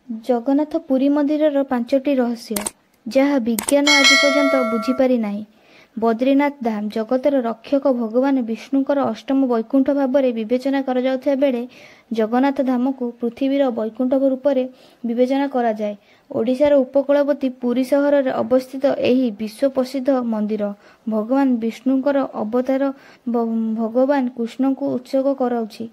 जगन्नाथ पुरी मंदिर पांचटी रहस्य जहाँ विज्ञान आज पर्यंत बुझीपारि नाही। बद्रीनाथ धाम जगतर रक्षक भगवान विष्णुकर अष्टम वैकुंठ भाव में विवेचना कर जाउथिबा बेले जगन्नाथ धाम को पृथ्वीर वैकुंठ रूप में विवेचना करा जाए। ओडिशार उपकूलवर्ती पुरी सहर में अवस्थित एही विश्व प्रसिद्ध मंदिर भगवान विष्णुकर अवतार भगवान कृष्ण को उत्सर्ग कराउछि।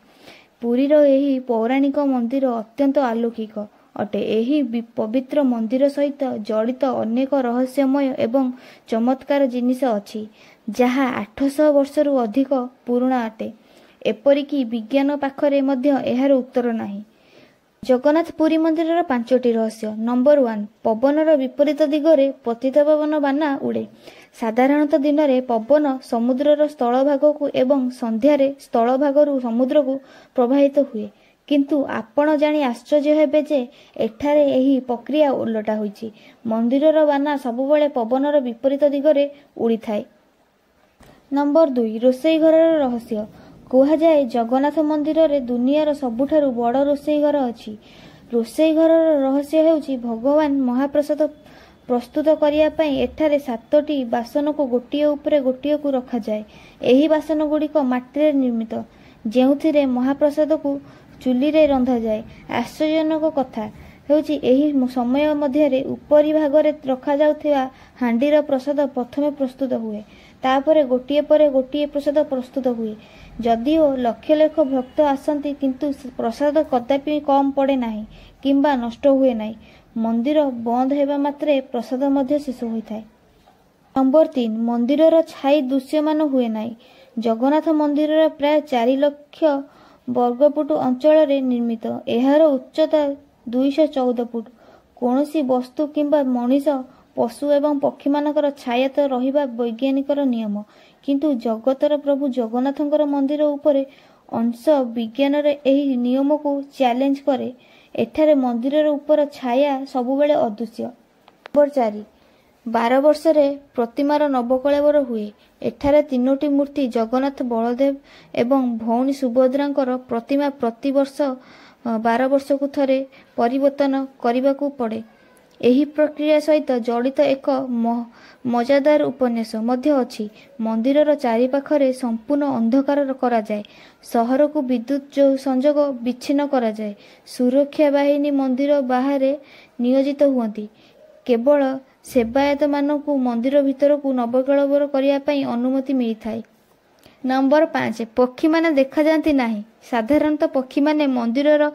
पुरीर एही पौराणिक मंदिर अत्यंत अलौकिक अटे। एही पवित्र मंदिर सहित जड़ित अनेक रहस्यमय एवं चमत्कार जिनिस अछि जहाँ 800 वर्षरु अधिक पुराणा अटे। एपरिकी विज्ञान पाखरे मध्य एहार उत्तर नाही। जगन्नाथ पुरी मंदिर पांचटी रहस्य। नंबर 1 पवनर विपरीत दिगरे पतितपावन बाना उड़े। साधारणतः दिन में पवन समुद्रर स्थल भाग को एवं संध्यारे स्थल भागरु समुद्र को प्रवाहित हुए, किंतु आपण जानी आश्चर्य हेबे जे एठारे एही प्रक्रिया उलटा होईछि। मंदिरर बाना सबुबले पवनर विपरीत दिगरे उड़ी थाए। नंबर 2 रोषेई घरर रहस्य। कहा जाए जगन्नाथ मंदिर रे दुनियार सबुठारु बड़ रोषेई घर अछि। रोषेई घरर रहस्य हेउछि भगवान महाप्रसाद प्रस्तुत करिया पई एठारे 7टी बासन को गोटिए उपरे गोटिए को रखा जाए। एही बासन गुड़िक माटी निर्मित, जेउथिरे महाप्रसाद को चुली रे रंधा जाए। आश्चर्यजनक कथा हेउछि एही समय मध्यरे उपरी भागरे रखा जाउथिबा हांडीर प्रसाद प्रथमे प्रस्तुत हुए, तापरे गोटिए परे गोटिए प्रसाद प्रस्तुत हुए। जदिओ लक्ष लक्ष भक्त आसंती किंतु प्रसाद कदापि कम पड़े नाही किंबा नष्ट हुए नाही। मंदिर बंद हेबा मात्रे प्रसाद मध्य शेष होइथाय। नंबर 3 मंदिरर छाई दृश्यमान हुए नाही। जगन्नाथ मंदिरर प्राय 4 लाख वर्गफुट अंचल रे निर्मित। एहार उच्चता 214 फुट। कौनसी वस्तु किंबा मनीष पशु एवं पक्षी मानकर छाया तो रहिबा वैज्ञानिकर नियम, किंतु जगतर प्रभु जगन्नाथंकर मंदिर उपरे अंश विज्ञान रे एही नियम को चैलेंज करे। एठारे मंदिरर उपर छाया सबुबेले अदृश्य। नंबर 4 12 वर्ष रे प्रतिमार नवकलेवर हुए। एठारे 3टी मूर्ति जगन्नाथ बलदेव एवं भौणी सुभद्रांकर प्रतिमा प्रति वर्ष 12 वर्ष को थरे परिवर्तन करने पड़े। एही प्रक्रिया सहित जड़ित एक मजादार उपन्यास मध्य अछि। मंदिरर चारि पाखरे संपूर्ण अंधकार करा जाए। सहर को विद्युत संजोग विच्छिन्न करा जाए। सुरक्षा बाहिनी मंदिर बाहर नियोजित हुअंती। केवल सेवायत मानकु मंदिर भितर को नवकलेवर करिया पई अनुमति मिलिथाय। नंबर 5 पक्षी माने देखा जाती नाही। साधारणतः पक्षी माने मंदिरर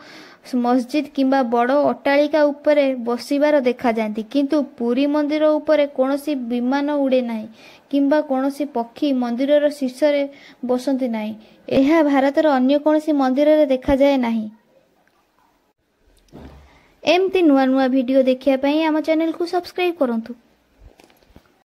मस्जिद किंबा बड़ अट्टालिका उपरे बसिबार देखा जाती, किंतु पुरी मंदिर उपरे कौनसी विमान उड़े नाही किंबा कौनसी पक्षी मंदिरर शीर्ष रे बसंती नाही। एहा भारतर अन्य कौनसी मंदिर रे देखा जाए नाही। एमती नुआ नुआ वीडियो देखिया पई आम चैनल को सब्सक्राइब करंतु।